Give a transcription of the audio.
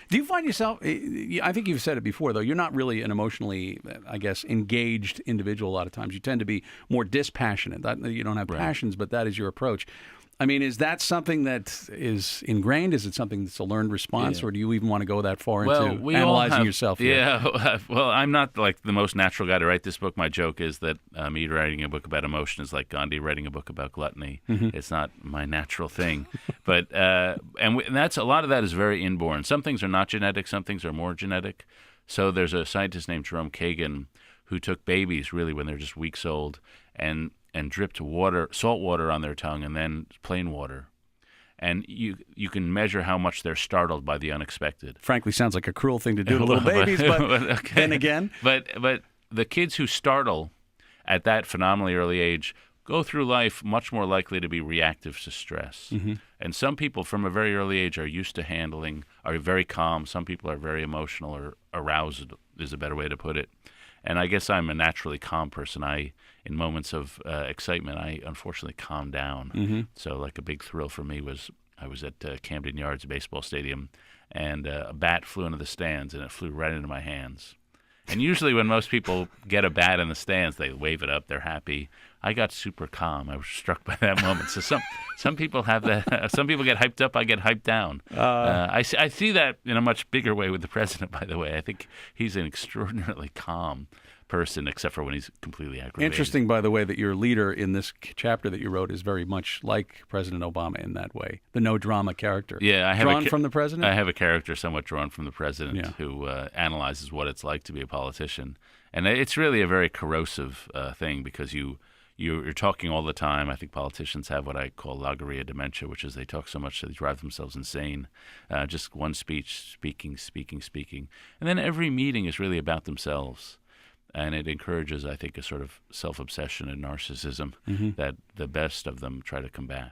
Do you find yourself, I think you've said it before, though, you're not really an emotionally, I guess, engaged individual a lot of times. You tend to be more dispassionate. You don't have passions, but that is your approach. I mean, is that something that is ingrained? Is it something that's a learned response, or do you even want to go that far into analyzing yourself? Yeah, well, I'm not like the most natural guy to write this book. My joke is that me writing a book about emotion is like Gandhi writing a book about gluttony. It's not my natural thing, but and that's a lot of that is very inborn. Some things are not genetic, some things are more genetic. So there's a scientist named Jerome Kagan who took babies really when they're just weeks old and dripped salt water on their tongue and then plain water. And you can measure how much they're startled by the unexpected. Frankly, sounds like a cruel thing to do to little babies, but then again. But the kids who startle at that phenomenally early age go through life much more likely to be reactive to stress. And some people from a very early age are used to are very calm. Some people are very emotional or aroused is a better way to put it. And I guess I'm a naturally calm person. In moments of excitement, I unfortunately calm down. So like a big thrill for me was I was at Camden Yards baseball stadium, and a bat flew into the stands, and it flew right into my hands. And usually when most people get a bat in the stands, they wave it up, they're happy. I got super calm. I was struck by that moment. So some people have that. Some people get hyped up. I get hyped down. I see that in a much bigger way with the president, by the way. I think he's an extraordinarily calm person, except for when he's completely aggravated. Interesting, by the way, that your leader in this chapter that you wrote is very much like President Obama in that way, the no drama character. Yeah, I have drawn from the president. I have a character somewhat drawn from the president who analyzes what it's like to be a politician, and it's really a very corrosive thing because you're talking all the time. I think politicians have what I call logorrhea dementia, which is they talk so much that they drive themselves insane. Just one speech, speaking, and then every meeting is really about themselves. And it encourages, I think, a sort of self-obsession and narcissism that the best of them try to combat.